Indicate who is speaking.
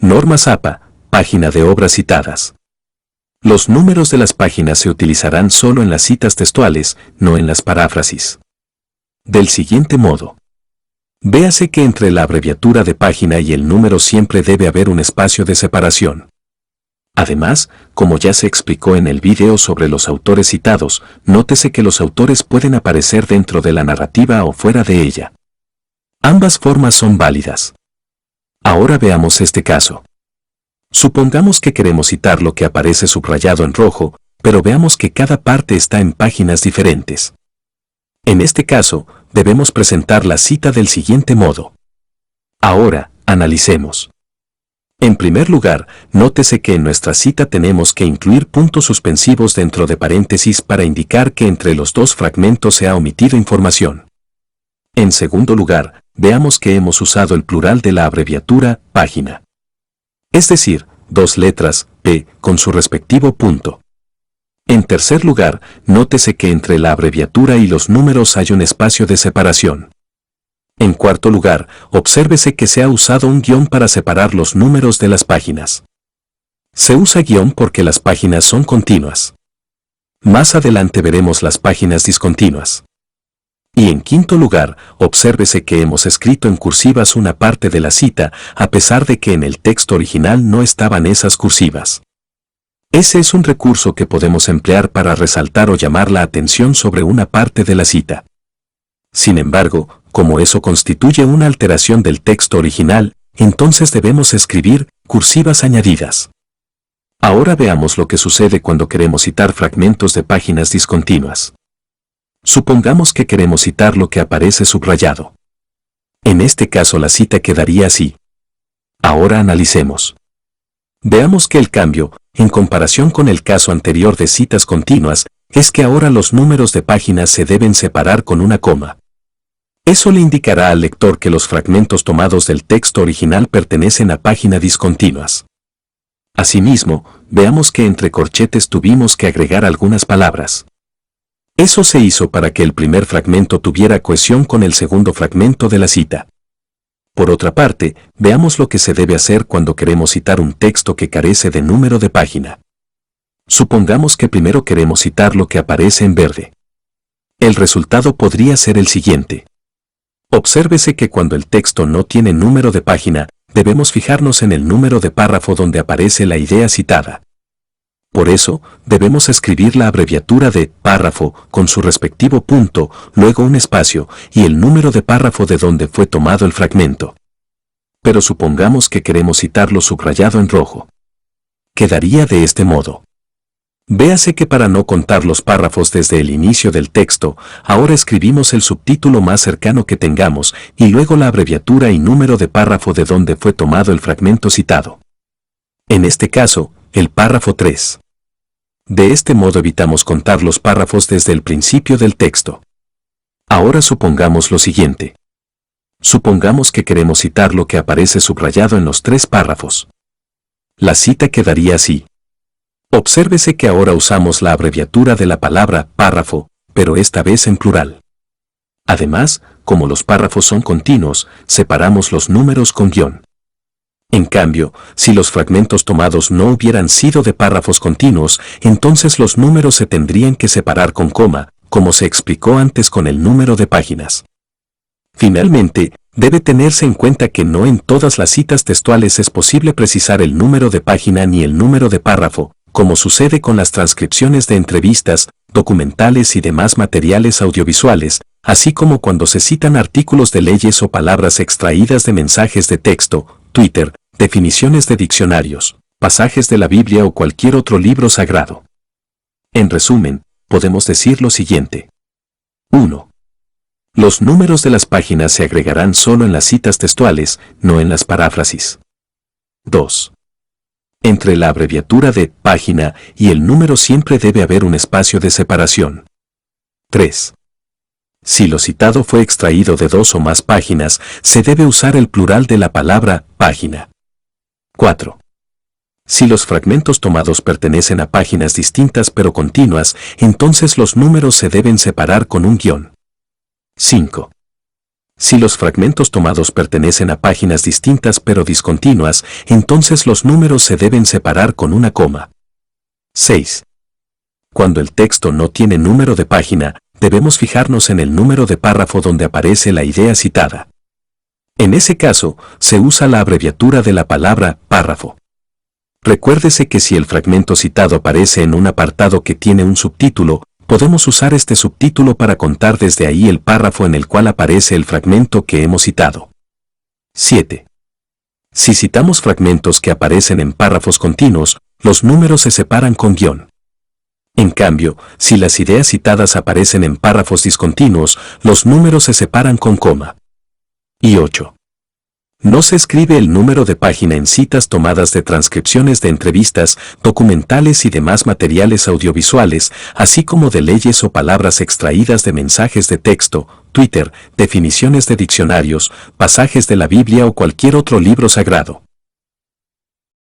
Speaker 1: Normas APA, página de obras citadas. Los números de las páginas se utilizarán solo en las citas textuales, no en las paráfrasis. Del siguiente modo. Véase que entre la abreviatura de página y el número siempre debe haber un espacio de separación. Además, como ya se explicó en el video sobre los autores citados, nótese que los autores pueden aparecer dentro de la narrativa o fuera de ella. Ambas formas son válidas. Ahora veamos este caso. Supongamos que queremos citar lo que aparece subrayado en rojo, pero veamos que cada parte está en páginas diferentes. En este caso, debemos presentar la cita del siguiente modo. Ahora, analicemos. En primer lugar, nótese que en nuestra cita tenemos que incluir puntos suspensivos dentro de paréntesis para indicar que entre los dos fragmentos se ha omitido información. En segundo lugar, veamos que hemos usado el plural de la abreviatura página. Es decir, 2 letras, P, con su respectivo punto. En tercer lugar, nótese que entre la abreviatura y los números hay un espacio de separación. En cuarto lugar, obsérvese que se ha usado un guión para separar los números de las páginas. Se usa guión porque las páginas son continuas. Más adelante veremos las páginas discontinuas. Y en quinto lugar, obsérvese que hemos escrito en cursivas una parte de la cita, a pesar de que en el texto original no estaban esas cursivas. Ese es un recurso que podemos emplear para resaltar o llamar la atención sobre una parte de la cita. Sin embargo, como eso constituye una alteración del texto original, entonces debemos escribir cursivas añadidas. Ahora veamos lo que sucede cuando queremos citar fragmentos de páginas discontinuas. Supongamos que queremos citar lo que aparece subrayado. En este caso la cita quedaría así. Ahora analicemos. Veamos que el cambio, en comparación con el caso anterior de citas continuas, es que ahora los números de páginas se deben separar con una coma. Eso le indicará al lector que los fragmentos tomados del texto original pertenecen a páginas discontinuas. Asimismo, veamos que entre corchetes tuvimos que agregar algunas palabras. Eso se hizo para que el primer fragmento tuviera cohesión con el segundo fragmento de la cita. Por otra parte, veamos lo que se debe hacer cuando queremos citar un texto que carece de número de página. Supongamos que primero queremos citar lo que aparece en verde. El resultado podría ser el siguiente. Obsérvese que cuando el texto no tiene número de página, debemos fijarnos en el número de párrafo donde aparece la idea citada. Por eso, debemos escribir la abreviatura de párrafo con su respectivo punto, luego un espacio y el número de párrafo de donde fue tomado el fragmento. Pero supongamos que queremos citarlo subrayado en rojo. Quedaría de este modo. Véase que para no contar los párrafos desde el inicio del texto, ahora escribimos el subtítulo más cercano que tengamos y luego la abreviatura y número de párrafo de donde fue tomado el fragmento citado. En este caso, el párrafo 3. De este modo evitamos contar los párrafos desde el principio del texto. Ahora supongamos lo siguiente. Supongamos que queremos citar lo que aparece subrayado en los 3 párrafos. La cita quedaría así. Obsérvese que ahora usamos la abreviatura de la palabra párrafo, pero esta vez en plural. Además, como los párrafos son continuos, separamos los números con guión. En cambio, si los fragmentos tomados no hubieran sido de párrafos continuos, entonces los números se tendrían que separar con coma, como se explicó antes con el número de páginas. Finalmente, debe tenerse en cuenta que no en todas las citas textuales es posible precisar el número de página ni el número de párrafo, como sucede con las transcripciones de entrevistas, documentales y demás materiales audiovisuales, así como cuando se citan artículos de leyes o palabras extraídas de mensajes de texto, Twitter, definiciones de diccionarios, pasajes de la Biblia o cualquier otro libro sagrado. En resumen, podemos decir lo siguiente. 1. Los números de las páginas se agregarán solo en las citas textuales, no en las paráfrasis. 2. Entre la abreviatura de página y el número siempre debe haber un espacio de separación. 3. Si lo citado fue extraído de 2 o más páginas, se debe usar el plural de la palabra página. 4. Si los fragmentos tomados pertenecen a páginas distintas pero continuas, entonces los números se deben separar con un guión. 5. Si los fragmentos tomados pertenecen a páginas distintas pero discontinuas, entonces los números se deben separar con una coma. 6. Cuando el texto no tiene número de página, debemos fijarnos en el número de párrafo donde aparece la idea citada. En ese caso, se usa la abreviatura de la palabra párrafo. Recuérdese que si el fragmento citado aparece en un apartado que tiene un subtítulo, podemos usar este subtítulo para contar desde ahí el párrafo en el cual aparece el fragmento que hemos citado. 7. Si citamos fragmentos que aparecen en párrafos continuos, los números se separan con guión. En cambio, si las ideas citadas aparecen en párrafos discontinuos, los números se separan con coma. Y 8. No se escribe el número de página en citas tomadas de transcripciones de entrevistas, documentales y demás materiales audiovisuales, así como de leyes o palabras extraídas de mensajes de texto, Twitter, definiciones de diccionarios, pasajes de la Biblia o cualquier otro libro sagrado.